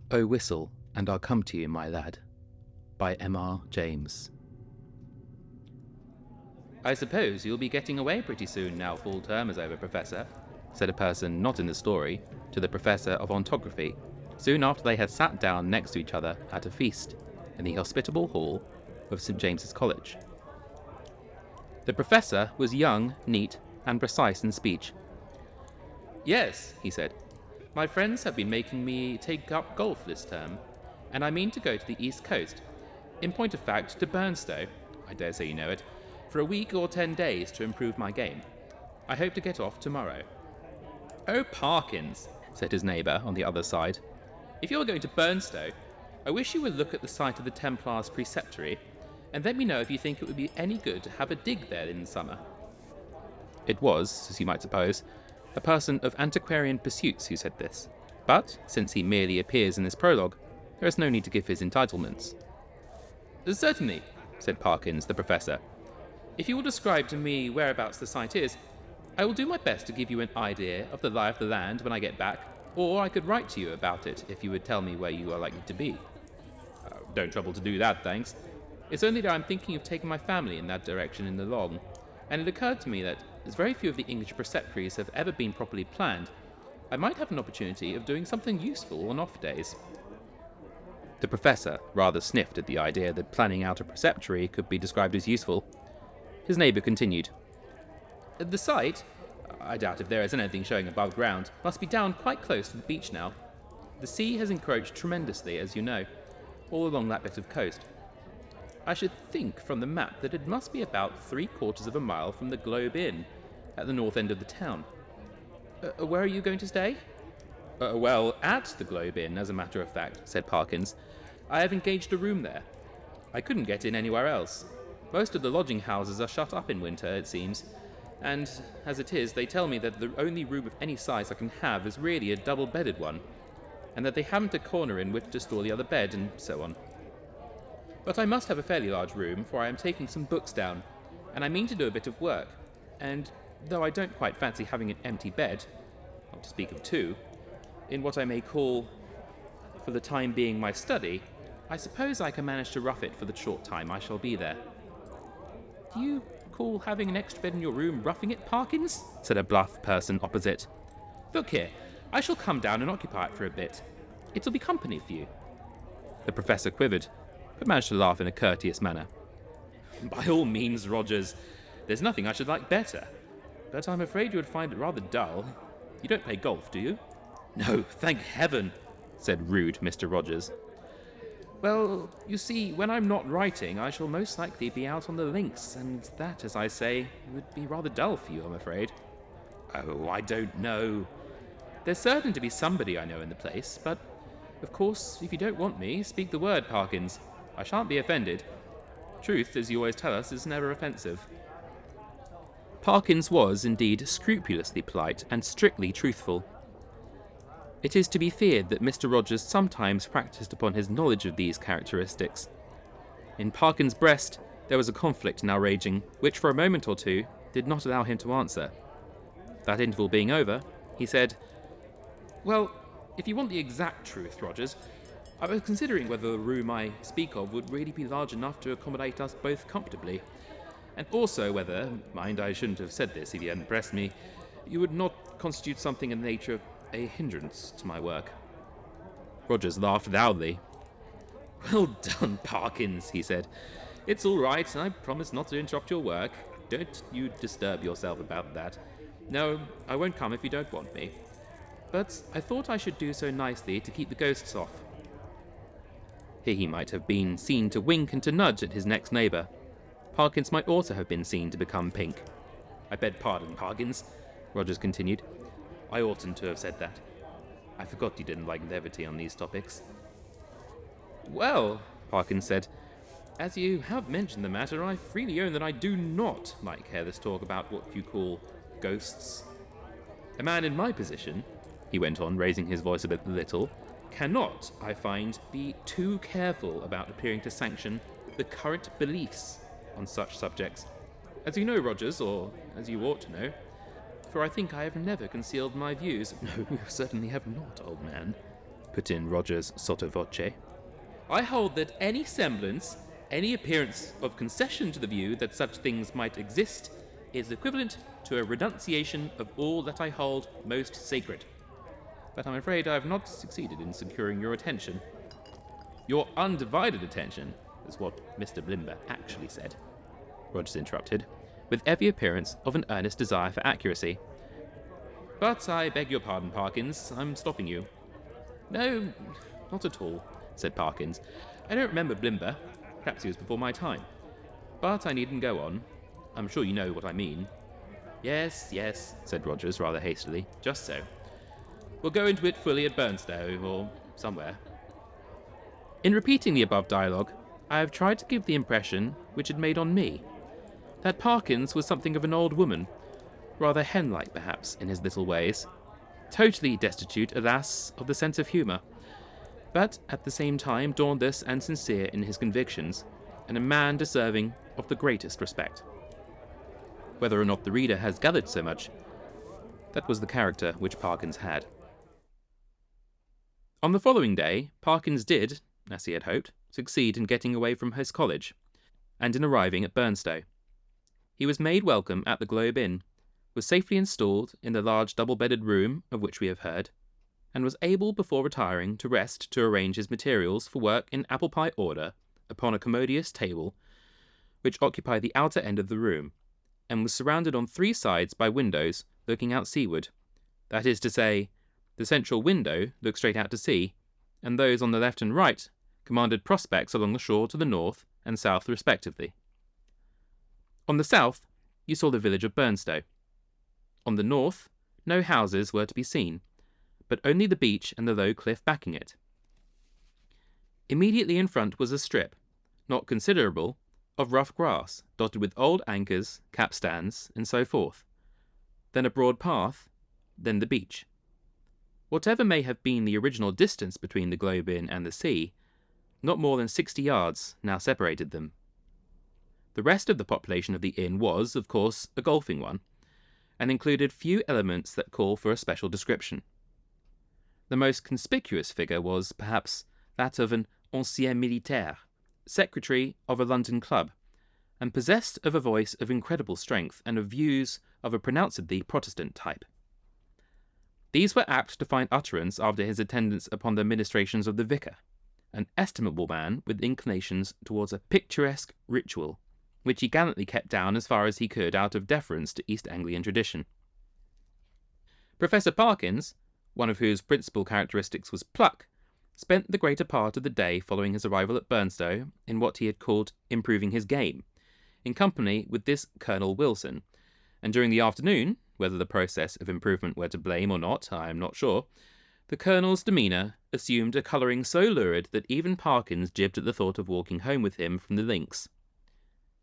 Oh, whistle, and I'll come to you, my lad. By M.R. James. I suppose you'll be getting away pretty soon now fall term is over, Professor, said a person not in the story to the Professor of Ontography, soon after they had sat down next to each other at a feast in the hospitable hall of St. James's College. The Professor was young, neat, and precise in speech. Yes, he said, my friends have been making me take up golf this term, and I mean to go to the East Coast. In point of fact, to Burnstow, I dare say you know it, for a week or 10 days to improve my game. I hope to get off tomorrow. Oh, Parkins, said his neighbour on the other side. If you're going to Burnstow, I wish you would look at the site of the Templars' preceptory, and let me know if you think it would be any good to have a dig there in the summer. It was, as you might suppose, a person of antiquarian pursuits who said this, but since he merely appears in this prologue, there is no need to give his entitlements. Certainly, said Parkins, the Professor. If you will describe to me whereabouts the site is, I will do my best to give you an idea of the lie of the land when I get back, or I could write to you about it if you would tell me where you are likely to be. Don't trouble to do that, thanks. It's only that I'm thinking of taking my family in that direction in the long, and it occurred to me that, as very few of the English preceptories have ever been properly planned, I might have an opportunity of doing something useful on off days. The Professor rather sniffed at the idea that planning out a preceptory could be described as useful. His neighbour continued. The site, I doubt if there is anything showing above ground, must be down quite close to the beach now. The sea has encroached tremendously, as you know, all along that bit of coast. I should think from the map that it must be about 3/4 of a mile from the Globe Inn, at the north end of the town. Where are you going to stay? Well, at the Globe Inn, as a matter of fact, said Parkins. I have engaged a room there. I couldn't get in anywhere else. Most of the lodging houses are shut up in winter, it seems, and, as it is, they tell me that the only room of any size I can have is really a double-bedded one, and that they haven't a corner in which to store the other bed, and so on. But I must have a fairly large room, for I am taking some books down, and I mean to do a bit of work, and, though I don't quite fancy having an empty bed, not to speak of two, in what I may call, for the time being, my study, I suppose I can manage to rough it for the short time I shall be there. Do you call having an extra bed in your room roughing it, Parkins? Said a bluff person opposite. Look here, I shall come down and occupy it for a bit. It'll be company for you. The Professor quivered, but managed to laugh in a courteous manner. By all means, Rogers. There's nothing I should like better. But I'm afraid you would find it rather dull. You don't play golf, do you? No, thank heaven, said rude Mr. Rogers. Well, you see, when I'm not writing, I shall most likely be out on the links, and that, as I say, would be rather dull for you, I'm afraid. Oh, I don't know. There's certain to be somebody I know in the place, but, of course, if you don't want me, speak the word, Parkins. I shan't be offended. Truth, as you always tell us, is never offensive. Parkins was, indeed, scrupulously polite and strictly truthful. It is to be feared that Mr. Rogers sometimes practised upon his knowledge of these characteristics. In Parkins' breast there was a conflict now raging, which for a moment or two did not allow him to answer. That interval being over, he said, Well, if you want the exact truth, Rogers, I was considering whether the room I speak of would really be large enough to accommodate us both comfortably, and also whether, mind I shouldn't have said this if you hadn't pressed me, you would not constitute something in the nature of a hindrance to my work. Rogers laughed loudly. Well done, Parkins, he said. It's all right, and I promise not to interrupt your work. Don't you disturb yourself about that. No, I won't come if you don't want me. But I thought I should do so nicely to keep the ghosts off. Here he might have been seen to wink and to nudge at his next neighbour. Parkins might also have been seen to become pink. I beg pardon, Parkins, Rogers continued. I oughtn't to have said that. I forgot you didn't like levity on these topics. Well, Parkins said, as you have mentioned the matter, I freely own that I do not like careless talk about what you call ghosts. A man in my position, he went on, raising his voice a little, cannot, I find, be too careful about appearing to sanction the current beliefs on such subjects. As you know, Rogers, or as you ought to know, for I think I have never concealed my views. No, you certainly have not, old man, put in Rogers sotto voce. I hold that any semblance, any appearance of concession to the view that such things might exist is equivalent to a renunciation of all that I hold most sacred. But I'm afraid I have not succeeded in securing your attention. Your undivided attention is what Mr. Blimber actually said, Rogers interrupted, with every appearance of an earnest desire for accuracy. But I beg your pardon, Parkins, I'm stopping you. No, not at all, said Parkins. I don't remember Blimber. Perhaps he was before my time. But I needn't go on. I'm sure you know what I mean. Yes, said Rogers rather hastily. Just so. We'll go into it fully at Burnstow, or somewhere. In repeating the above dialogue, I have tried to give the impression which it made on me, that Parkins was something of an old woman, rather hen-like perhaps in his little ways, totally destitute, alas, of the sense of humour, but at the same time dauntless and sincere in his convictions, and a man deserving of the greatest respect. Whether or not the reader has gathered so much, that was the character which Parkins had. On the following day, Parkins did, as he had hoped, succeed in getting away from his college, and in arriving at Burnstow. He was made welcome at the Globe Inn, was safely installed in the large double-bedded room of which we have heard, and was able before retiring to rest to arrange his materials for work in apple pie order upon a commodious table which occupied the outer end of the room, and was surrounded on 3 sides by windows looking out seaward. That is to say, the central window looked straight out to sea, and those on the left and right commanded prospects along the shore to the north and south respectively. On the south, you saw the village of Burnstow. On the north, no houses were to be seen, but only the beach and the low cliff backing it. Immediately in front was a strip, not considerable, of rough grass, dotted with old anchors, capstans, and so forth. Then a broad path, then the beach. Whatever may have been the original distance between the Globe Inn and the sea, not more than 60 yards now separated them. The rest of the population of the inn was, of course, a golfing one, and included few elements that call for a special description. The most conspicuous figure was, perhaps, that of an ancien militaire, secretary of a London club, and possessed of a voice of incredible strength and of views of a pronouncedly Protestant type. These were apt to find utterance after his attendance upon the ministrations of the vicar, an estimable man with inclinations towards a picturesque ritual, which he gallantly kept down as far as he could out of deference to East Anglian tradition. Professor Parkins, one of whose principal characteristics was pluck, spent the greater part of the day following his arrival at Burnstow in what he had called improving his game, in company with this Colonel Wilson, and during the afternoon, whether the process of improvement were to blame or not, I am not sure, the Colonel's demeanour assumed a colouring so lurid that even Parkins jibbed at the thought of walking home with him from the links.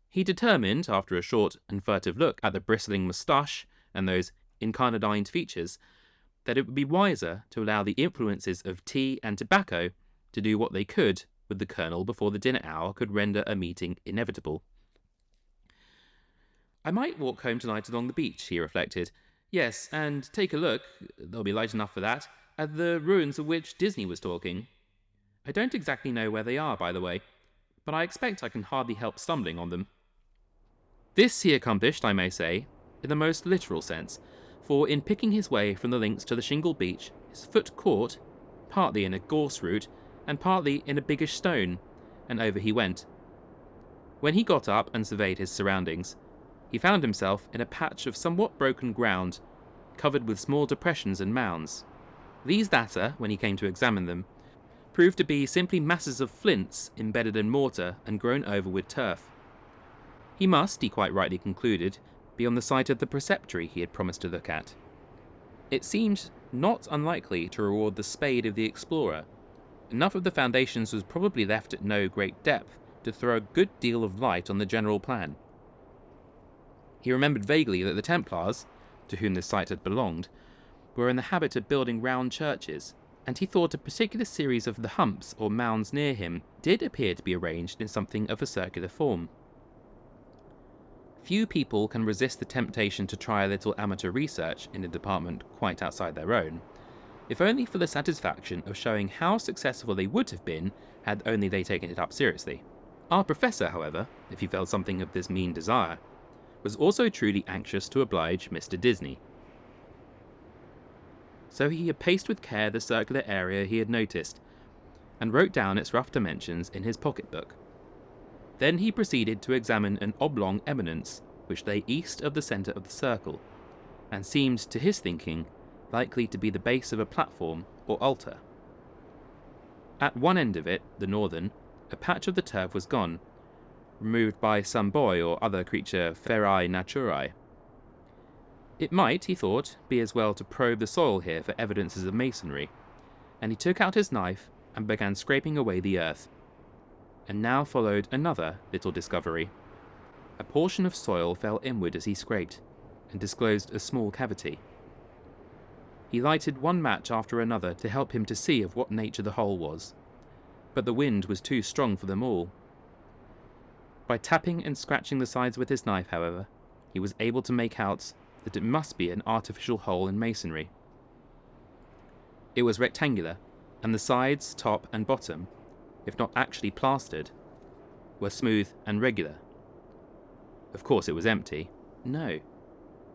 He determined, after a short and furtive look at the bristling moustache and those incarnadined features, that it would be wiser to allow the influences of tea and tobacco to do what they could with the Colonel before the dinner hour could render a meeting inevitable. I might walk home tonight along the beach, he reflected. Yes, and take a look, there'll be light enough for that, at the ruins of which Disney was talking. I don't exactly know where they are, by the way, but I expect I can hardly help stumbling on them. This he accomplished, I may say, in the most literal sense, for in picking his way from the links to the shingle beach, his foot caught, partly in a gorse root, and partly in a biggish stone, and over he went. When he got up and surveyed his surroundings, he found himself in a patch of somewhat broken ground, covered with small depressions and mounds. These latter, when he came to examine them, proved to be simply masses of flints embedded in mortar and grown over with turf. He must, he quite rightly concluded, be on the site of the preceptory he had promised to look at. It seemed not unlikely to reward the spade of the explorer. Enough of the foundations was probably left at no great depth to throw a good deal of light on the general plan. He remembered vaguely that the Templars, to whom this site had belonged, were in the habit of building round churches, and he thought a particular series of the humps or mounds near him did appear to be arranged in something of a circular form. Few people can resist the temptation to try a little amateur research in a department quite outside their own, if only for the satisfaction of showing how successful they would have been had only they taken it up seriously. Our professor, however, if he felt something of this mean desire, was also truly anxious to oblige Mr. Disney. So he had paced with care the circular area he had noticed, and wrote down its rough dimensions in his pocketbook. Then he proceeded to examine an oblong eminence which lay east of the centre of the circle, and seemed, to his thinking, likely to be the base of a platform or altar. At one end of it, the northern, a patch of the turf was gone, removed by some boy or other creature ferae naturae. It might, he thought, be as well to probe the soil here for evidences of masonry, and he took out his knife and began scraping away the earth. And now followed another little discovery. A portion of soil fell inward as he scraped, and disclosed a small cavity. He lighted one match after another to help him to see of what nature the hole was, but the wind was too strong for them all. By tapping and scratching the sides with his knife, however, he was able to make out that it must be an artificial hole in masonry. It was rectangular, and the sides, top and bottom, if not actually plastered, were smooth and regular. Of course it was empty. No.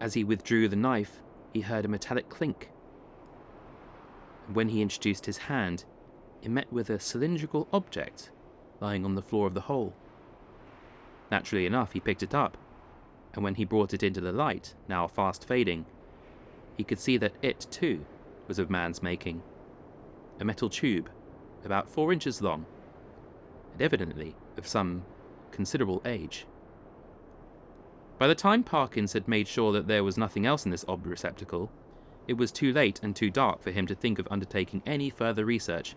As he withdrew the knife, he heard a metallic clink. And when he introduced his hand, it met with a cylindrical object lying on the floor of the hole. Naturally enough, he picked it up, and when he brought it into the light, now fast fading, he could see that it, too, was of man's making. A metal tube, about 4 inches long, and evidently of some considerable age. By the time Parkins had made sure that there was nothing else in this odd receptacle, it was too late and too dark for him to think of undertaking any further research.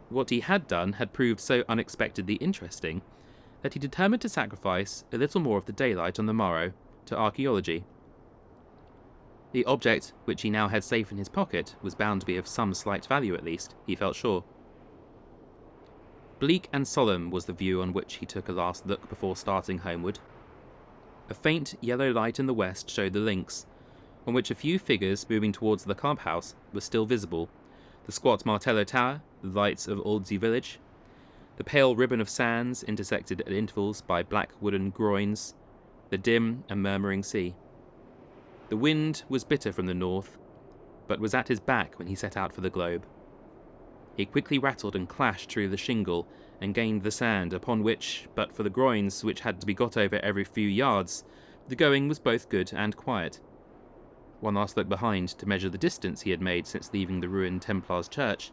What he had done had proved so unexpectedly interesting that he determined to sacrifice a little more of the daylight on the morrow to archaeology. The object, which he now had safe in his pocket, was bound to be of some slight value at least, he felt sure. Bleak and solemn was the view on which he took a last look before starting homeward. A faint yellow light in the west showed the links, on which a few figures moving towards the clubhouse were still visible, the squat Martello Tower, the lights of Oldsey Village, the pale ribbon of sands intersected at intervals by black wooden groins, the dim and murmuring sea. The wind was bitter from the north, but was at his back when he set out for the globe. He quickly rattled and clashed through the shingle and gained the sand, upon which, but for the groins which had to be got over every few yards, the going was both good and quiet. One last look behind to measure the distance he had made since leaving the ruined Templars church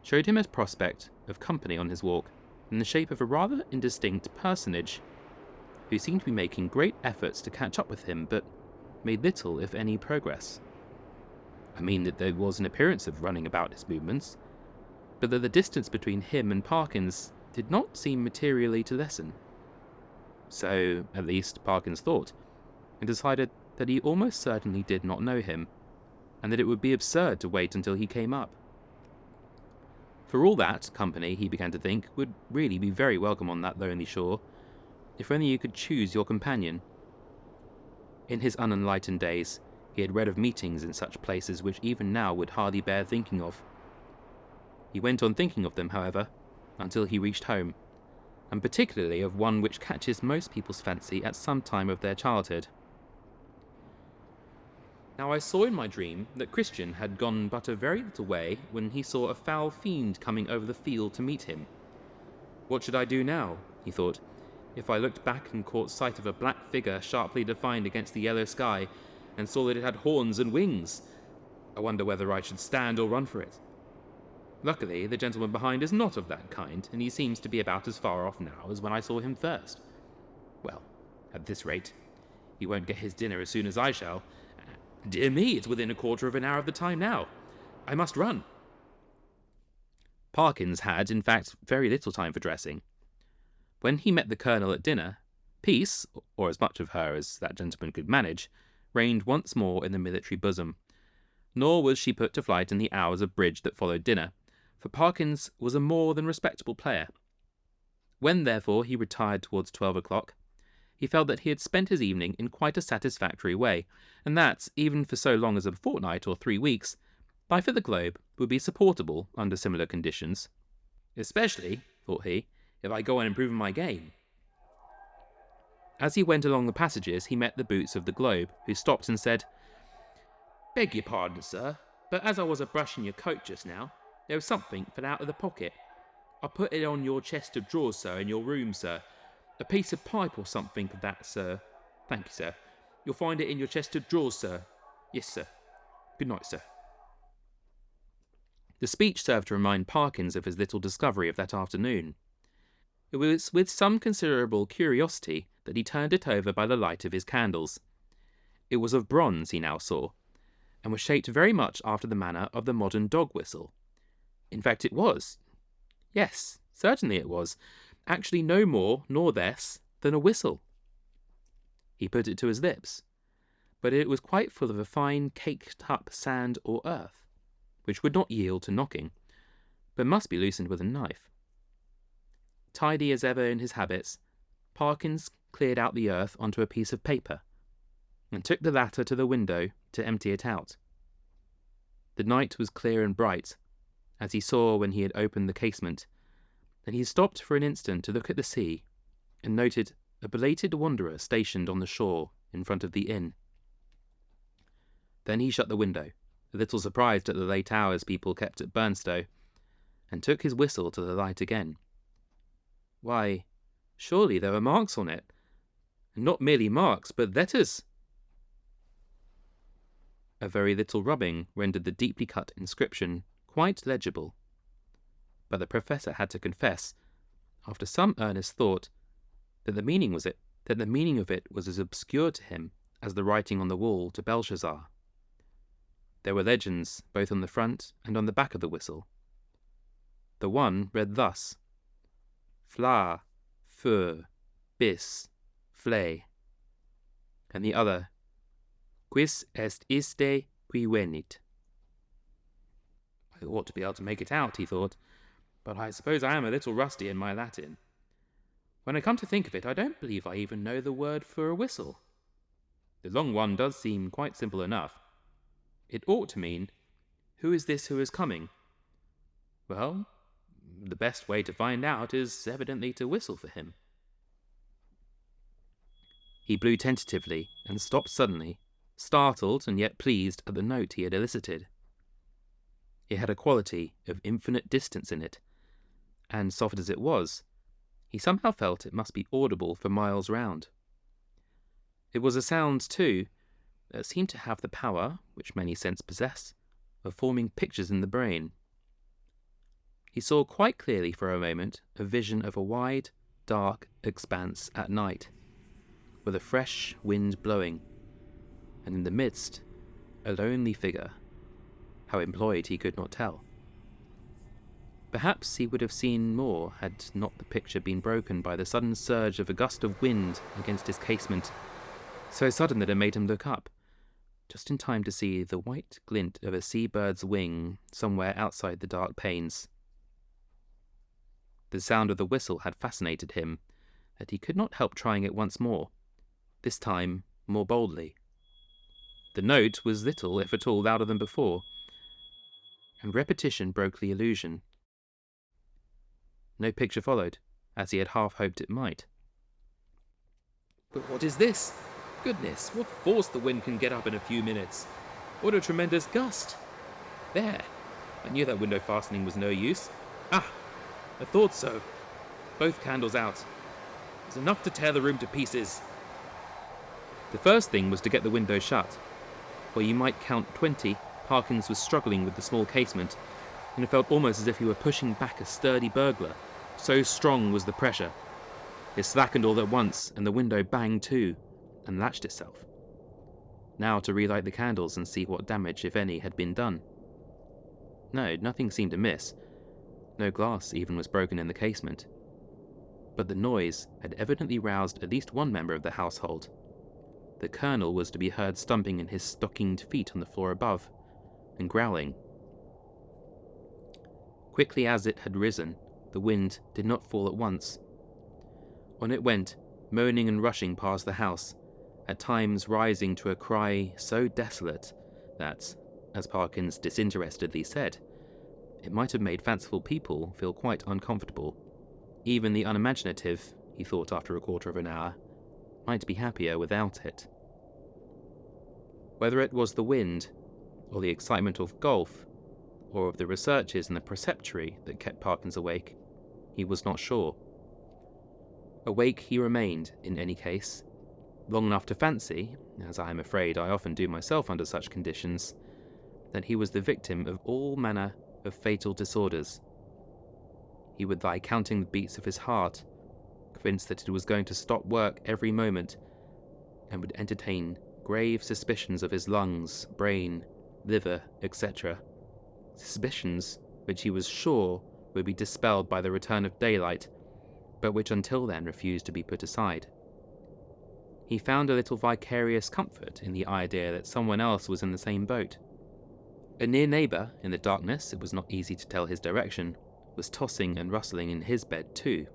showed him a prospect of company on his walk, in the shape of a rather indistinct personage, who seemed to be making great efforts to catch up with him, but made little, if any, progress. I mean that there was an appearance of running about his movements, but that the distance between him and Parkins did not seem materially to lessen. So, at least, Parkins thought, and decided that he almost certainly did not know him, and that it would be absurd to wait until he came up. For all that, company, he began to think, would really be very welcome on that lonely shore, if only you could choose your companion. In his unenlightened days, he had read of meetings in such places which even now would hardly bear thinking of. He went on thinking of them, however, until he reached home, and particularly of one which catches most people's fancy at some time of their childhood. Now I saw in my dream that Christian had gone but a very little way when he saw a foul fiend coming over the field to meet him. What should I do now, he thought, if I looked back and caught sight of a black figure sharply defined against the yellow sky, and saw that it had horns and wings? I wonder whether I should stand or run for it. Luckily, the gentleman behind is not of that kind, and he seems to be about as far off now as when I saw him first. Well, at this rate, he won't get his dinner as soon as I shall. Dear me, it's within a quarter of an hour of the time now. I must run. Parkins had, in fact, very little time for dressing. When he met the Colonel at dinner, peace, or as much of her as that gentleman could manage, reigned once more in the military bosom. Nor was she put to flight in the hours of bridge that followed dinner, for Parkins was a more than respectable player. When, therefore, he retired towards 12 o'clock, he felt that he had spent his evening in quite a satisfactory way, and that, even for so long as a fortnight or 3 weeks, Life at the Globe would be supportable under similar conditions. Especially, thought he, if I go on improving my game. As he went along the passages, he met the boots of the Globe, who stopped and said, "Beg your pardon, sir, but as I was a-brushing your coat just now, there was something fell out of the pocket. I put it on your chest of drawers, sir, in your room, sir. A piece of pipe or something of that, sir. Thank you, sir. You'll find it in your chest of drawers, sir. Yes, sir. Good night, sir." The speech served to remind Parkins of his little discovery of that afternoon. It was with some considerable curiosity that he turned it over by the light of his candles. It was of bronze, he now saw, and was shaped very much after the manner of the modern dog whistle. In fact, it was. Yes, certainly it was. Actually no more nor less than a whistle. He put it to his lips, but it was quite full of a fine caked-up sand or earth, which would not yield to knocking, but must be loosened with a knife. Tidy as ever in his habits, Parkins cleared out the earth onto a piece of paper, and took the latter to the window to empty it out. The night was clear and bright, as he saw when he had opened the casement, and he stopped for an instant to look at the sea, and noted a belated wanderer stationed on the shore in front of the inn. Then he shut the window, a little surprised at the late hours people kept at Burnstow, and took his whistle to the light again. Why, surely there were marks on it, and not merely marks, but letters. A very little rubbing rendered the deeply cut inscription quite legible, but the Professor had to confess, after some earnest thought, that the meaning of it was as obscure to him as the writing on the wall to Belshazzar. There were legends both on the front and on the back of the whistle. The one read thus: Fla, fur, bis, flay, and the other, Quis est iste qui venit. I ought to be able to make it out, he thought, but I suppose I am a little rusty in my Latin. When I come to think of it, I don't believe I even know the word for a whistle. The long one does seem quite simple enough. It ought to mean, who is this who is coming? Well, the best way to find out is evidently to whistle for him. He blew tentatively and stopped suddenly, startled and yet pleased at the note he had elicited. It had a quality of infinite distance in it, and soft as it was, he somehow felt it must be audible for miles round. It was a sound, too, that seemed to have the power, which many scents possess, of forming pictures in the brain. He saw quite clearly for a moment a vision of a wide, dark expanse at night, with a fresh wind blowing, and in the midst a lonely figure. How employed he could not tell. Perhaps he would have seen more had not the picture been broken by the sudden surge of a gust of wind against his casement, so sudden that it made him look up, just in time to see the white glint of a sea-bird's wing somewhere outside the dark panes. The sound of the whistle had fascinated him, that he could not help trying it once more, this time more boldly. The note was little, if at all, louder than before, and repetition broke the illusion. No picture followed, as he had half hoped it might. But what is this? Goodness, what force the wind can get up in a few minutes! What a tremendous gust! There! I knew that window fastening was no use. Ah! I thought so. Both candles out. It's enough to tear the room to pieces. The first thing was to get the window shut. Where you might count 20, Parkins was struggling with the small casement, and it felt almost as if he were pushing back a sturdy burglar. So strong was the pressure. It slackened all at once, and the window banged to, and latched itself. Now to relight the candles and see what damage, if any, had been done. No, nothing seemed amiss. No glass even was broken in the casement. But the noise had evidently roused at least one member of the household. The Colonel was to be heard stumping in his stockinged feet on the floor above, and growling. Quickly as it had risen, the wind did not fall at once. On it went, moaning and rushing past the house, at times rising to a cry so desolate that, as Parkins disinterestedly said, it might have made fanciful people feel quite uncomfortable. Even the unimaginative, he thought after a quarter of an hour, might be happier without it. Whether it was the wind, or the excitement of golf, or of the researches in the preceptory that kept Parkins awake, he was not sure. Awake he remained, in any case, long enough to fancy, as I am afraid I often do myself under such conditions, that he was the victim of all manner of fatal disorders. He would lie counting the beats of his heart, convinced that it was going to stop work every moment, and would entertain grave suspicions of his lungs, brain, liver, etc. Suspicions which he was sure would be dispelled by the return of daylight, but which until then refused to be put aside. He found a little vicarious comfort in the idea that someone else was in the same boat. A near neighbour, in the darkness it was not easy to tell his direction, was tossing and rustling in his bed too.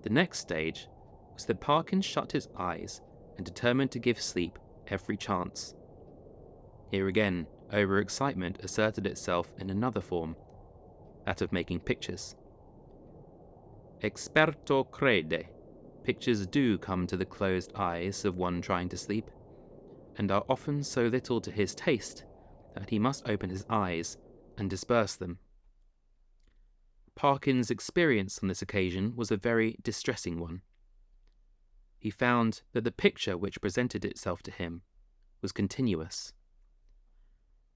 The next stage was that Parkins shut his eyes and determined to give sleep every chance. Here again, overexcitement asserted itself in another form, that of making pictures. Experto crede, pictures do come to the closed eyes of one trying to sleep, and are often so little to his taste that he must open his eyes and disperse them. Parkins' experience on this occasion was a very distressing one. He found that the picture which presented itself to him was continuous.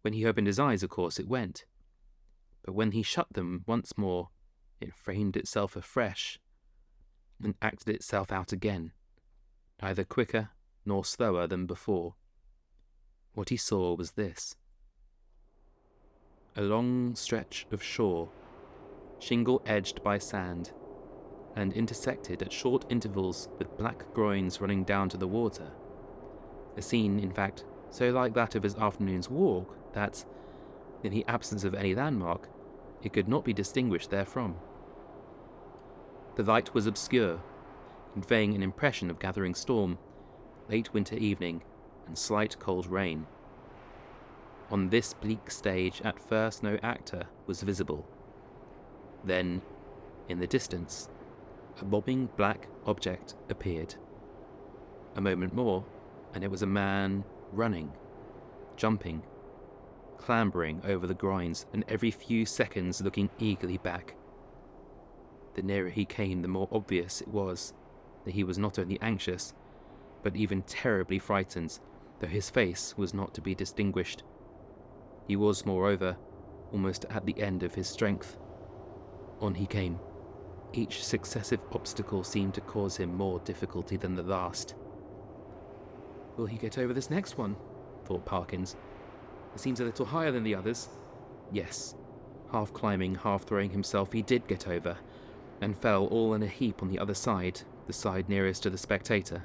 When he opened his eyes, of course, it went, but when he shut them once more, it framed itself afresh and acted itself out again, neither quicker nor slower than before. What he saw was this: a long stretch of shore, shingle-edged by sand, and intersected at short intervals with black groins running down to the water. A scene, in fact, so like that of his afternoon's walk that, in the absence of any landmark, it could not be distinguished therefrom. The light was obscure, conveying an impression of gathering storm, late winter evening, and slight cold rain. On this bleak stage at first no actor was visible. Then, in the distance, a bobbing black object appeared. A moment more, and it was a man running, jumping, clambering over the groins, and every few seconds looking eagerly back. The nearer he came, the more obvious it was that he was not only anxious, but even terribly frightened, though his face was not to be distinguished. He was, moreover, almost at the end of his strength. On he came. Each successive obstacle seemed to cause him more difficulty than the last. "Will he get over this next one?" thought Parkins. "It seems a little higher than the others." Yes, half climbing, half throwing himself, he did get over, and fell all in a heap on the other side, the side nearest to the spectator.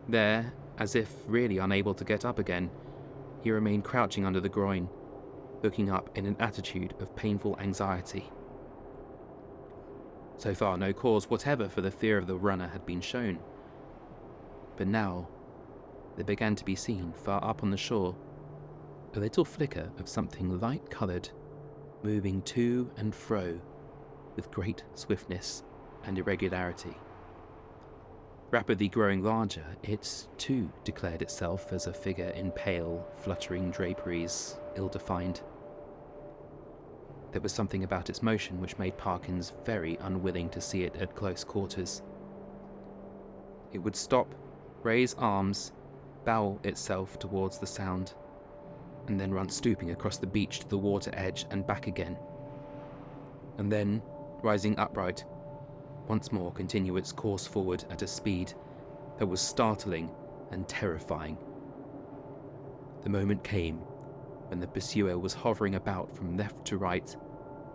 There, as if really unable to get up again, he remained crouching under the groin, looking up in an attitude of painful anxiety. So far no cause whatever for the fear of the runner had been shown. But now there began to be seen, far up on the shore, a little flicker of something light-coloured, moving to and fro with great swiftness and irregularity. Rapidly growing larger, it, too, declared itself as a figure in pale, fluttering draperies, ill-defined. There was something about its motion which made Parkins very unwilling to see it at close quarters. It would stop, raise arms, bow itself towards the sound, and then run stooping across the beach to the water edge and back again. And then, rising upright, once more continue its course forward at a speed that was startling and terrifying. The moment came when the pursuer was hovering about from left to right,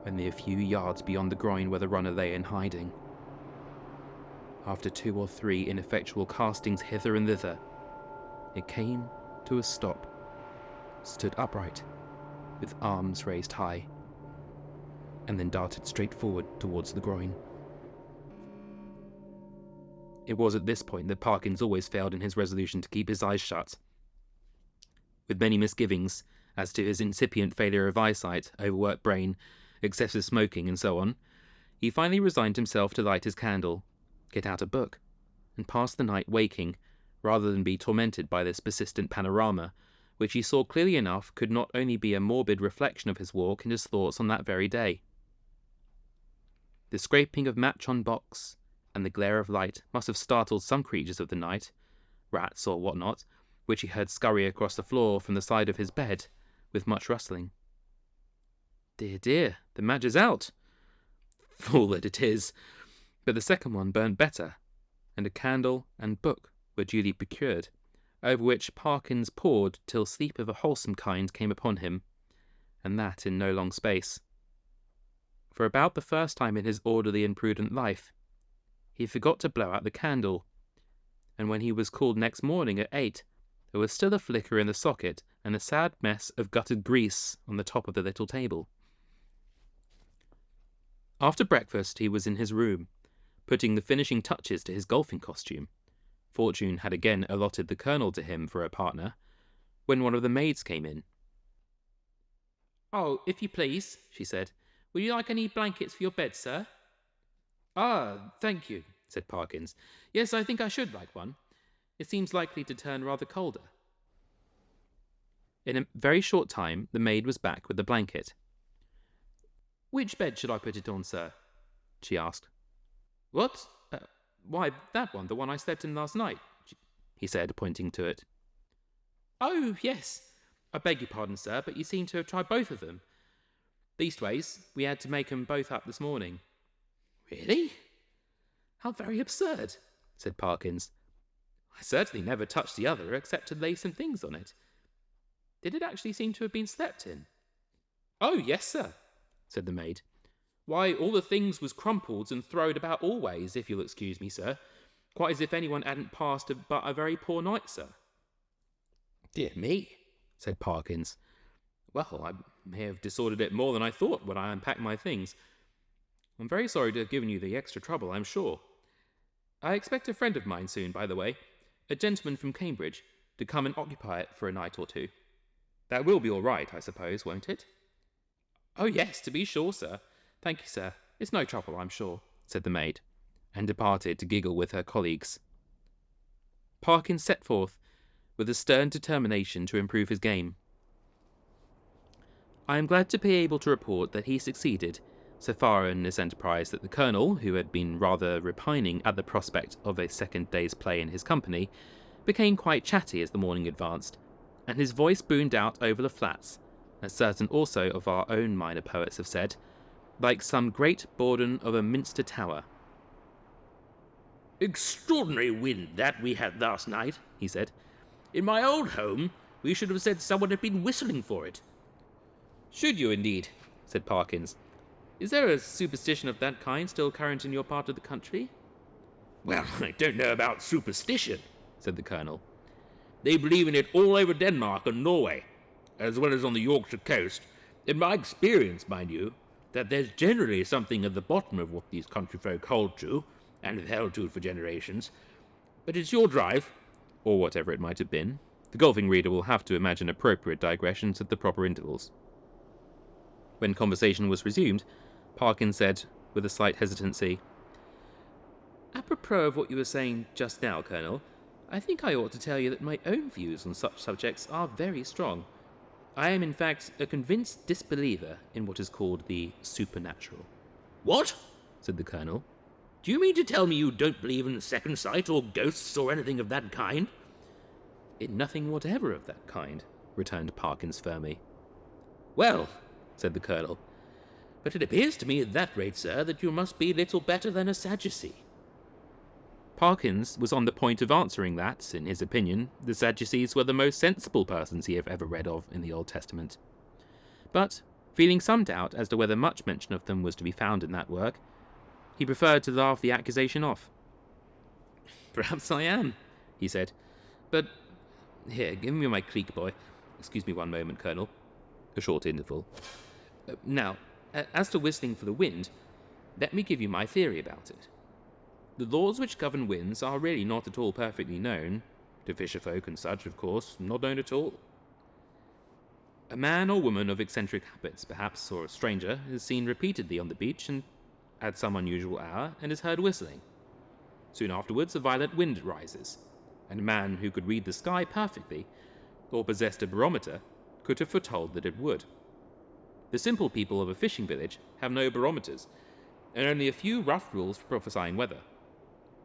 only a few yards beyond the groin where the runner lay in hiding. After 2 or 3 ineffectual castings hither and thither, it came to a stop, stood upright, with arms raised high, and then darted straight forward towards the groin. It was at this point that Parkins always failed in his resolution to keep his eyes shut. With many misgivings as to his incipient failure of eyesight, overworked brain, excessive smoking, and so on, he finally resigned himself to light his candle, get out a book, and pass the night waking, rather than be tormented by this persistent panorama, which he saw clearly enough could not only be a morbid reflection of his walk and his thoughts on that very day. The scraping of match on box and the glare of light must have startled some creatures of the night, rats or what not, which he heard scurry across the floor from the side of his bed, with much rustling. Dear, dear, the match is out! Fool that it is! But the second one burned better, and a candle and book were duly procured, over which Parkins pored till sleep of a wholesome kind came upon him, and that in no long space. For about the first time in his orderly and prudent life, he forgot to blow out the candle, and when he was called next morning at 8, there was still a flicker in the socket and a sad mess of guttered grease on the top of the little table. After breakfast he was in his room, putting the finishing touches to his golfing costume. Fortune had again allotted the Colonel to him for a partner, when one of the maids came in. "Oh, if you please," she said, "would you like any blankets for your bed, sir?" "Ah, thank you," said Parkins. "Yes, I think I should like one. It seems likely to turn rather colder." In a very short time the maid was back with the blanket. "Which bed should I put it on, sir?" she asked. "What? Why, that one, the one I slept in last night," he said, pointing to it. "Oh, yes. I beg your pardon, sir, but you seem to have tried both of them. Leastways, we had to make 'em both up this morning." "Really? How very absurd," said Parkins. "I certainly never touched the other except to lay some things on it. Did it actually seem to have been slept in?" "Oh, yes, sir," said the maid. "Why, all the things was crumpled and throwed about all ways, if you'll excuse me, sir. Quite as if anyone hadn't passed but a very poor night, sir." "Dear me," said Parkins. "Well, I may have disordered it more than I thought when I unpacked my things. I'm very sorry to have given you the extra trouble, I'm sure. I expect a friend of mine soon, by the way, a gentleman from Cambridge, to come and occupy it for a night or two. That will be all right, I suppose, won't it?" "Oh, yes, to be sure, sir. Thank you, sir. It's no trouble, I'm sure," said the maid, and departed to giggle with her colleagues. Parkins set forth with a stern determination to improve his game. I am glad to be able to report that he succeeded so far in this enterprise that the Colonel, who had been rather repining at the prospect of a second day's play in his company, became quite chatty as the morning advanced, and his voice boomed out over the flats, as certain also of our own minor poets have said, like some great bourdon of a minster tower. "Extraordinary wind that we had last night," he said. "In my old home, we should have said someone had been whistling for it." "Should you, indeed?" said Parkins. "Is there a superstition of that kind still current in your part of the country?" "Well, I don't know about superstition," said the Colonel. "They believe in it all over Denmark and Norway, as well as on the Yorkshire coast. In my experience, mind you, that there's generally something at the bottom of what these country folk hold to, and have held to for generations. But it's your drive." Or whatever it might have been. The golfing reader will have to imagine appropriate digressions at the proper intervals. When conversation was resumed, Parkins said, with a slight hesitancy, "Apropos of what you were saying just now, Colonel, I think I ought to tell you that my own views on such subjects are very strong. I am, in fact, a convinced disbeliever in what is called the supernatural." "What?" said the Colonel. "Do you mean to tell me you don't believe in second sight or ghosts or anything of that kind?" "In nothing whatever of that kind," returned Parkins firmly. "Well," said the Colonel, "but it appears to me at that rate, sir, that you must be little better than a Sadducee." Parkins was on the point of answering that, in his opinion, the Sadducees were the most sensible persons he had ever read of in the Old Testament. But, feeling some doubt as to whether much mention of them was to be found in that work, he preferred to laugh the accusation off. "Perhaps I am," he said, "but here, give me my cleek, boy. Excuse me one moment, Colonel." A short interval. "Now, as to whistling for the wind, let me give you my theory about it. The laws which govern winds are really not at all perfectly known, to fisherfolk and such, of course, not known at all. A man or woman of eccentric habits, perhaps, or a stranger, is seen repeatedly on the beach and at some unusual hour and is heard whistling. Soon afterwards, a violent wind rises, and a man who could read the sky perfectly, or possessed a barometer, could have foretold that it would. The simple people of a fishing village have no barometers, and only a few rough rules for prophesying weather.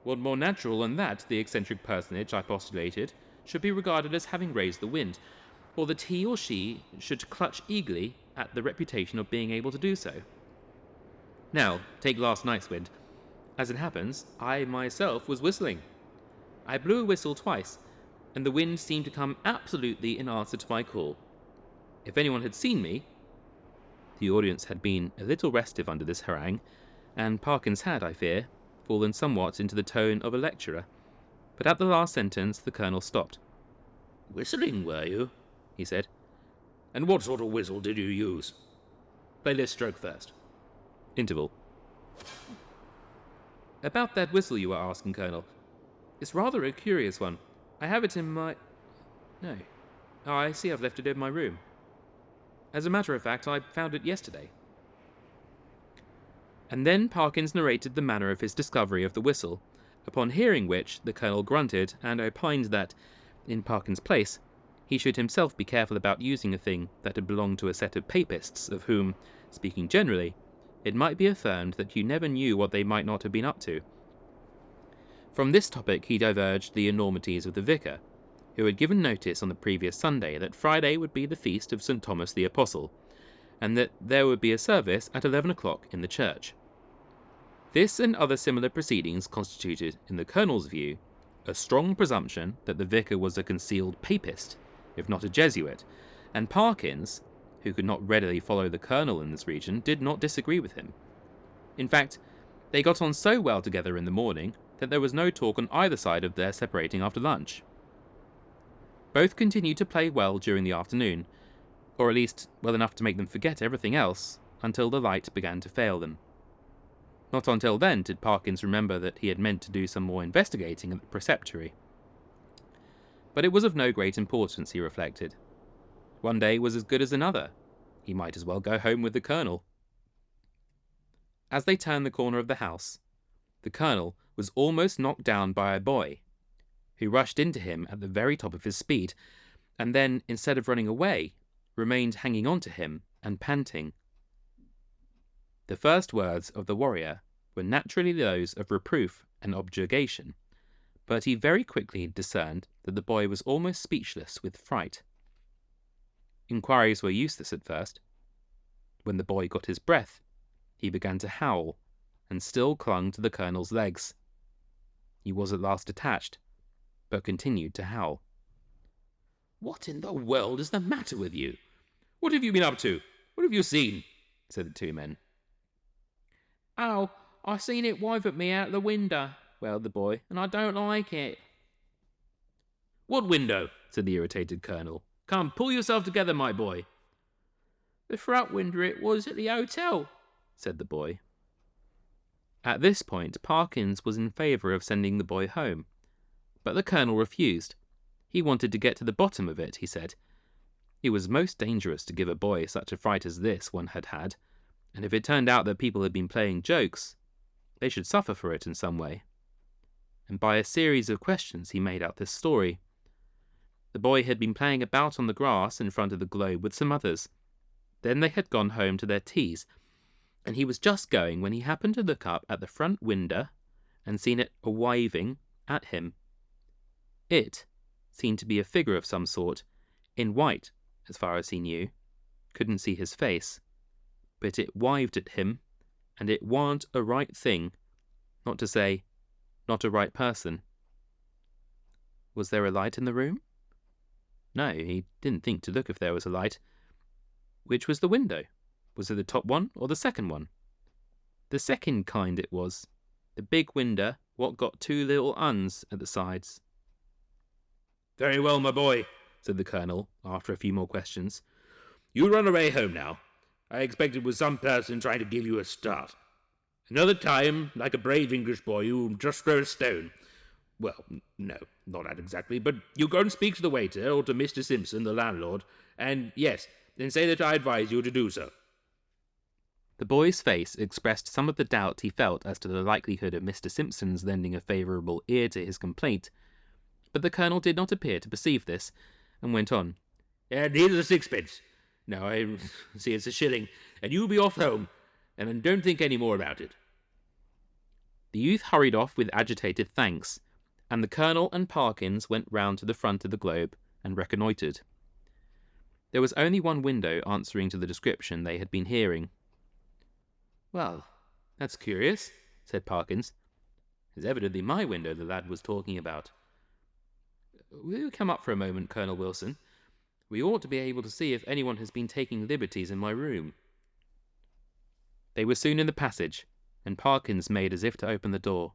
What more natural than that the eccentric personage I postulated should be regarded as having raised the wind, or that he or she should clutch eagerly at the reputation of being able to do so. Now, take last night's wind. As it happens, I myself was whistling. I blew a whistle twice, and the wind seemed to come absolutely in answer to my call. If anyone had seen me— The audience had been a little restive under this harangue, and Parkins had, I fear, fallen somewhat into the tone of a lecturer, but at the last sentence the Colonel stopped. "Whistling, were you?" he said. "And what sort of whistle did you use?" Play this stroke first. Interval. About that whistle you were asking, Colonel. It's rather a curious one. I have it in my— No. Oh, I see I've left it in my room. As a matter of fact, I found it yesterday. And then Parkins narrated the manner of his discovery of the whistle, upon hearing which the Colonel grunted and opined that, in Parkins' place, he should himself be careful about using a thing that had belonged to a set of papists, of whom, speaking generally, it might be affirmed that you never knew what they might not have been up to. From this topic he diverged the enormities of the vicar, who had given notice on the previous Sunday that Friday would be the feast of St. Thomas the Apostle, and that there would be a service at 11 o'clock in the church. This and other similar proceedings constituted, in the Colonel's view, a strong presumption that the vicar was a concealed papist, if not a Jesuit, and Parkins, who could not readily follow the Colonel in this region, did not disagree with him. In fact, they got on so well together in the morning that there was no talk on either side of their separating after lunch. Both continued to play well during the afternoon, or at least well enough to make them forget everything else, until the light began to fail them. Not until then did Parkins remember that he had meant to do some more investigating at the preceptory. But it was of no great importance, he reflected. One day was as good as another. He might as well go home with the Colonel. As they turned the corner of the house, the Colonel was almost knocked down by a boy, who rushed into him at the very top of his speed, and then, instead of running away, remained hanging on to him and panting. The first words of the warrior were naturally those of reproof and objurgation, but he very quickly discerned that the boy was almost speechless with fright. Inquiries were useless at first. When the boy got his breath, he began to howl, and still clung to the Colonel's legs. He was at last detached, but continued to howl. "What in the world is the matter with you? What have you been up to? What have you seen?" said the two men. "Oh, I seen it wave at me out the window," wailed the boy, "and I don't like it." "What window?" said the irritated Colonel. "Come, pull yourself together, my boy." "The front window it was at the hotel," said the boy. At this point, Parkins was in favour of sending the boy home, but the Colonel refused. He wanted to get to the bottom of it, he said. It was most dangerous to give a boy such a fright as this one had had, and if it turned out that people had been playing jokes, they should suffer for it in some way. And by a series of questions he made out this story. The boy had been playing about on the grass in front of the globe with some others. Then they had gone home to their teas, and he was just going when he happened to look up at the front window and seen it a-waving at him. It seemed to be a figure of some sort, in white, as far as he knew. Couldn't see his face, but it wived at him, and it warn't a right thing, not to say, not a right person. Was there a light in the room? No, he didn't think to look if there was a light. Which was the window? Was it the top one or the second one? The second kind it was, the big window what got two little uns at the sides. "Very well, my boy," said the Colonel, after a few more questions. "You run away home now. I expect it was some person trying to give you a start. Another time, like a brave English boy, you just throw a stone. Well, no, not that exactly, but you go and speak to the waiter, or to Mr. Simpson, the landlord, and, yes, then say that I advise you to do so. The boy's face expressed some of the doubt he felt as to the likelihood of Mr. Simpson's lending a favourable ear to his complaint, but the Colonel did not appear to perceive this, and went on. And here's a sixpence. Now I see it's a shilling, and you be off home, and don't think any more about it. The youth hurried off with agitated thanks, and the Colonel and Parkins went round to the front of the Globe and reconnoitred. There was only one window answering to the description they had been hearing. "Well, that's curious," said Parkins. "It's evidently my window the lad was talking about. Will you come up for a moment, Colonel Wilson? We ought to be able to see if anyone has been taking liberties in my room." They were soon in the passage, and Parkins made as if to open the door.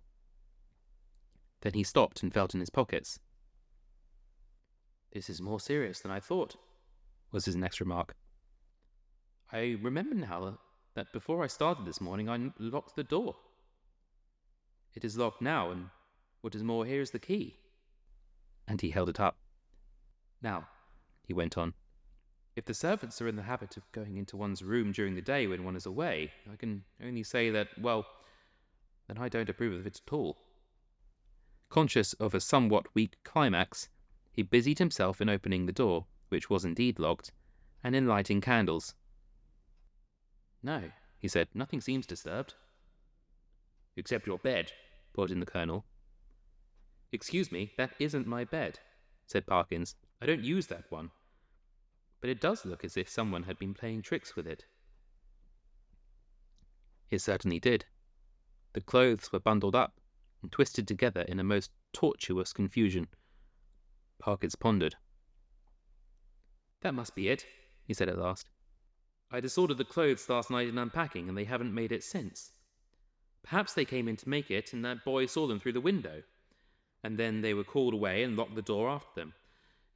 Then he stopped and felt in his pockets. "This is more serious than I thought," was his next remark. "I remember now that before I started this morning I locked the door. It is locked now, and what is more, here is the key." And he held it up. "Now," he went on, "if the servants are in the habit of going into one's room during the day when one is away, I can only say that, well, then I don't approve of it at all." Conscious of a somewhat weak climax, he busied himself in opening the door, which was indeed locked, and in lighting candles. "No," he said, "nothing seems disturbed." "Except your bed," put in the Colonel. "Excuse me, that isn't my bed," said Parkins. "I don't use that one. But it does look as if someone had been playing tricks with it." It certainly did. The clothes were bundled up and twisted together in a most tortuous confusion. Parkins pondered. "That must be it," he said at last. "I disordered the clothes last night in unpacking, and they haven't made it since. Perhaps they came in to make it, and that boy saw them through the window. And then they were called away and locked the door after them.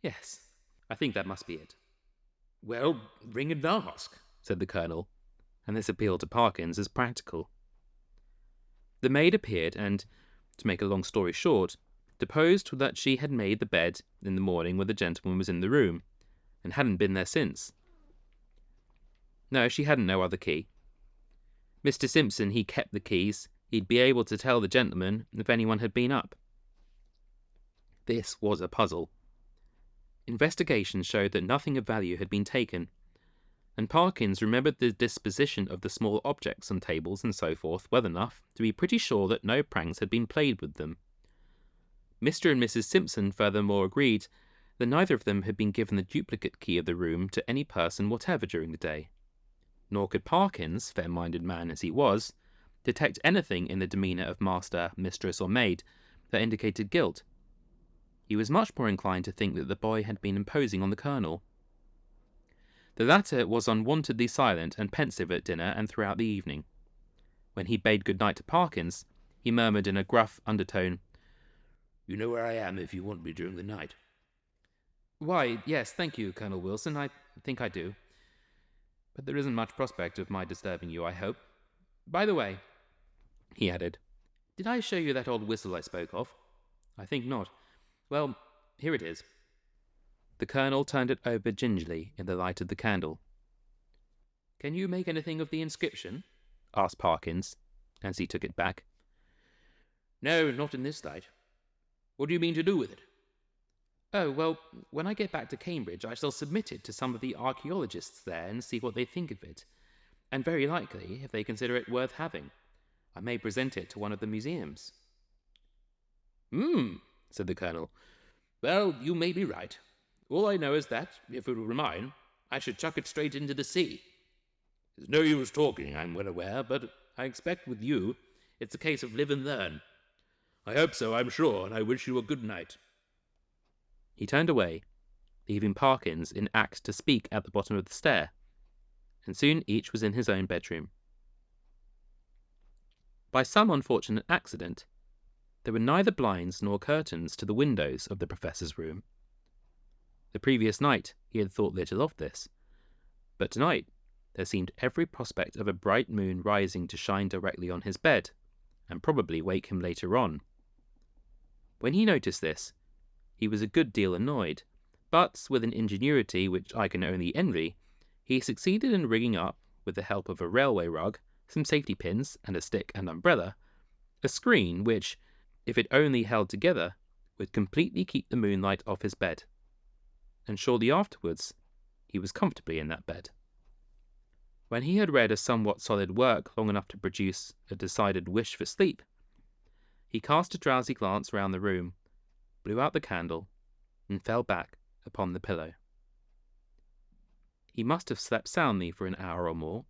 Yes, I think that must be it." "Well, ring and ask," said the Colonel, and this appealed to Parkins as practical. The maid appeared and, to make a long story short, deposed that she had made the bed in the morning when the gentleman was in the room, and hadn't been there since. No, she hadn't no other key. Mr. Simpson, he kept the keys. He'd be able to tell the gentleman if anyone had been up. This was a puzzle. Investigation showed that nothing of value had been taken, and Parkins remembered the disposition of the small objects on tables and so forth well enough to be pretty sure that no pranks had been played with them. Mr. and Mrs. Simpson furthermore agreed that neither of them had been given the duplicate key of the room to any person whatever during the day. Nor could Parkins, fair-minded man as he was, detect anything in the demeanour of master, mistress, or maid that indicated guilt. He was much more inclined to think that the boy had been imposing on the Colonel. The latter was unwontedly silent and pensive at dinner and throughout the evening. When he bade good night to Parkins, he murmured in a gruff undertone, "You know where I am if you want me during the night." "Why, yes, thank you, Colonel Wilson, I think I do. But there isn't much prospect of my disturbing you, I hope. By the way," he added, "did I show you that old whistle I spoke of? I think not. Well, here it is." The Colonel turned it over gingerly in the light of the candle. "Can you make anything of the inscription?" asked Parkins, as he took it back. "No, not in this light. What do you mean to do with it?" "Oh, well, when I get back to Cambridge, I shall submit it to some of the archaeologists there and see what they think of it. And very likely, if they consider it worth having, I may present it to one of the museums." Said the Colonel. "Well, you may be right. All I know is that, if it were mine, I should chuck it straight into the sea. There's no use talking, I'm well aware, but I expect with you, it's a case of live and learn. I hope so, I'm sure, and I wish you a good night." He turned away, leaving Parkins in act to speak at the bottom of the stair, and soon each was in his own bedroom. By some unfortunate accident, there were neither blinds nor curtains to the windows of the Professor's room. The previous night he had thought little of this, but tonight there seemed every prospect of a bright moon rising to shine directly on his bed, and probably wake him later on. When he noticed this, he was a good deal annoyed, but with an ingenuity which I can only envy, He succeeded in rigging up, with the help of a railway rug, some safety pins, and a stick and umbrella, a screen which, if it only held together, would completely keep the moonlight off his bed. And shortly afterwards, he was comfortably in that bed. When he had read a somewhat solid work long enough to produce a decided wish for sleep, he cast a drowsy glance round the room, blew out the candle, and fell back upon the pillow. He must have slept soundly for an hour or more,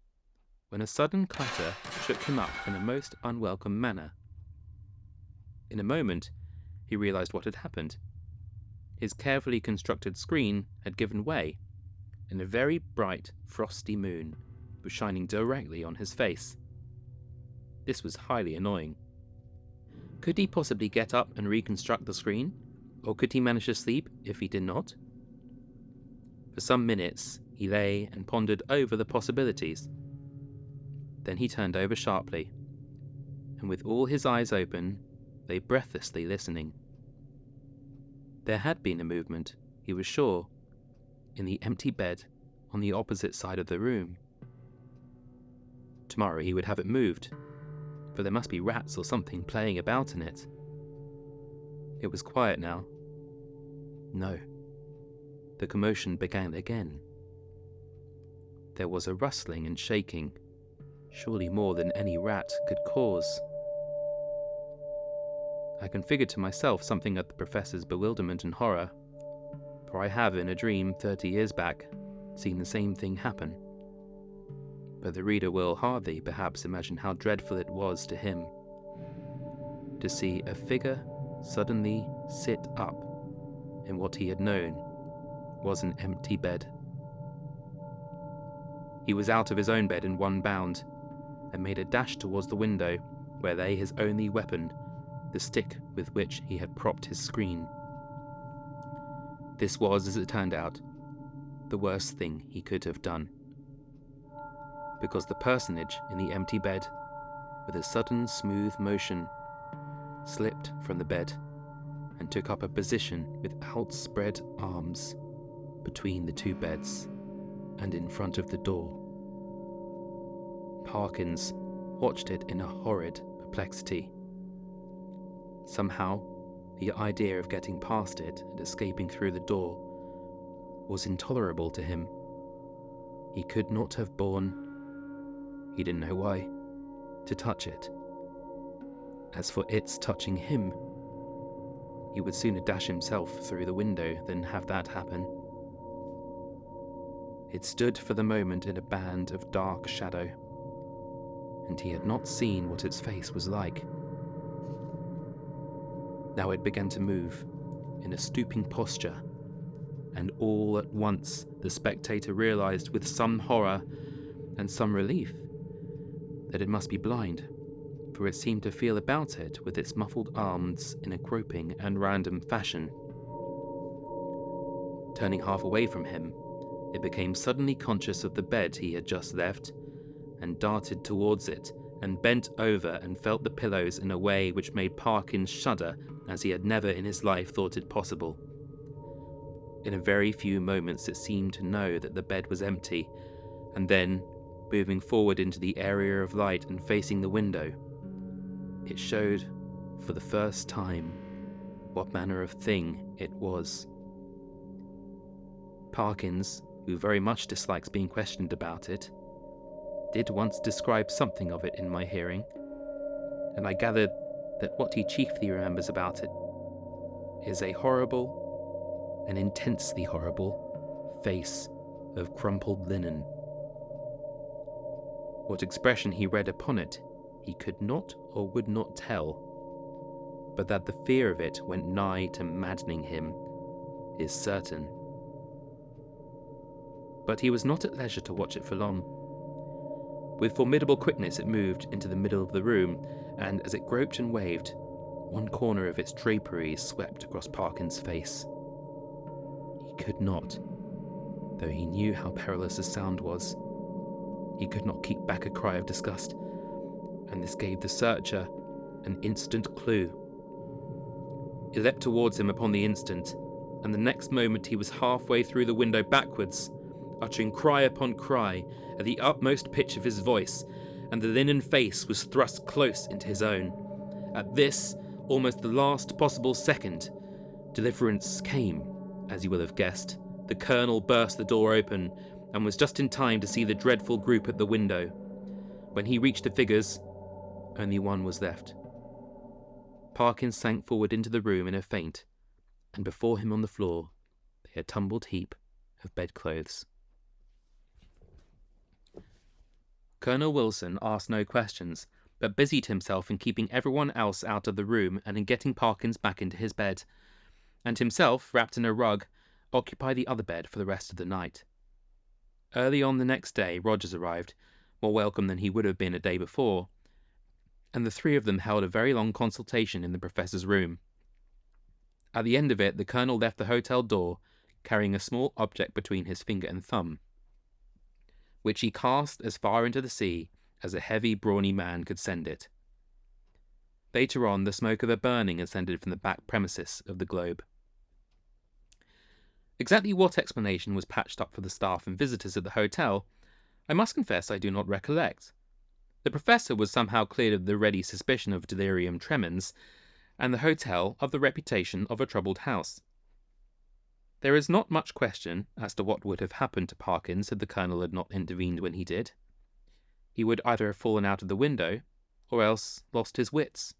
when a sudden clatter shook him up in a most unwelcome manner. In a moment, he realized what had happened. His carefully constructed screen had given way, and a very bright, frosty moon was shining directly on his face. This was highly annoying. Could he possibly get up and reconstruct the screen, or could he manage to sleep if he did not? For some minutes, he lay and pondered over the possibilities. Then he turned over sharply, and with all his eyes open, lay breathlessly listening. There had been a movement, he was sure, in the empty bed on the opposite side of the room. Tomorrow he would have it moved, for there must be rats or something playing about in it. It was quiet now. No. The commotion began again. There was a rustling and shaking, surely more than any rat could cause. I can figure to myself something of the professor's bewilderment and horror, for I have in a dream 30 years back seen the same thing happen. But the reader will hardly perhaps imagine how dreadful it was to him to see a figure suddenly sit up in what he had known was an empty bed. He was out of his own bed in one bound, and made a dash towards the window, where lay his only weapon, the stick with which he had propped his screen. This was, as it turned out, the worst thing he could have done, because the personage in the empty bed, with a sudden smooth motion, slipped from the bed and took up a position with outspread arms between the two beds and in front of the door. Parkins watched it in a horrid perplexity. Somehow, the idea of getting past it and escaping through the door was intolerable to him. He could not have borne, he didn't know why, to touch it. As for its touching him, he would sooner dash himself through the window than have that happen. It stood for the moment in a band of dark shadow, and he had not seen what its face was like. Now it began to move, in a stooping posture, and all at once the spectator realized with some horror and some relief that it must be blind, for it seemed to feel about it with its muffled arms in a groping and random fashion. Turning half away from him, it became suddenly conscious of the bed he had just left, and darted towards it, and bent over and felt the pillows in a way which made Parkins shudder as he had never in his life thought it possible. In a very few moments it seemed to know that the bed was empty, and then, moving forward into the area of light and facing the window, it showed, for the first time, what manner of thing it was. Parkins, who very much dislikes being questioned about it, did once describe something of it in my hearing, and I gathered that what he chiefly remembers about it is a horrible, an intensely horrible, face of crumpled linen. What expression he read upon it, he could not or would not tell, but that the fear of it went nigh to maddening him is certain. But he was not at leisure to watch it for long. With formidable quickness it moved into the middle of the room, and as it groped and waved, one corner of its draperies swept across Parkins' face. He could not, though he knew how perilous the sound was, he could not keep back a cry of disgust, and this gave the searcher an instant clue. It leapt towards him upon the instant, and the next moment he was halfway through the window backwards, uttering cry upon cry at the utmost pitch of his voice, and the linen face was thrust close into his own. At this, almost the last possible second, deliverance came, as you will have guessed. The Colonel burst the door open and was just in time to see the dreadful group at the window. When he reached the figures, only one was left. Parkins sank forward into the room in a faint, and before him on the floor lay a tumbled heap of bedclothes. Colonel Wilson asked no questions, but busied himself in keeping everyone else out of the room and in getting Parkins back into his bed, and himself, wrapped in a rug, occupied the other bed for the rest of the night. Early on the next day, Rogers arrived, more welcome than he would have been a day before, and the three of them held a very long consultation in the professor's room. At the end of it, the Colonel left the hotel door, carrying a small object between his finger and thumb, which he cast as far into the sea as a heavy, brawny man could send it. Later on, the smoke of a burning ascended from the back premises of the Globe. Exactly what explanation was patched up for the staff and visitors at the hotel, I must confess I do not recollect. The professor was somehow cleared of the ready suspicion of delirium tremens, and the hotel of the reputation of a troubled house. There is not much question as to what would have happened to Parkins had the Colonel had not intervened when he did. He would either have fallen out of the window, or else lost his wits.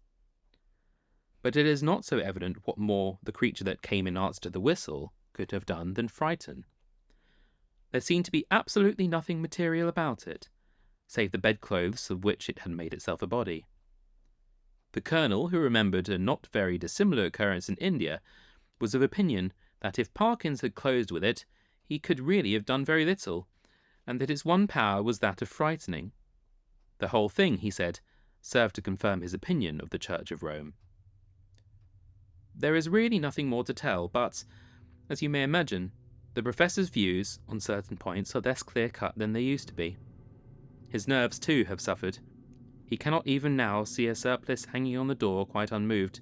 But it is not so evident what more the creature that came in answer to the whistle could have done than frighten. There seemed to be absolutely nothing material about it, save the bedclothes of which it had made itself a body. The Colonel, who remembered a not very dissimilar occurrence in India, was of opinion that if Parkins had closed with it, he could really have done very little, and that its one power was that of frightening. The whole thing, he said, served to confirm his opinion of the Church of Rome. There is really nothing more to tell, but, as you may imagine, the Professor's views on certain points are less clear-cut than they used to be. His nerves, too, have suffered. He cannot even now see a surplice hanging on the door quite unmoved,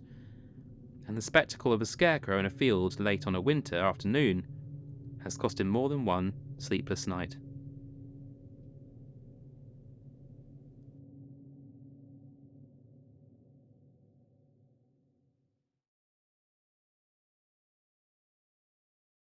and the spectacle of a scarecrow in a field late on a winter afternoon has cost him more than one sleepless night.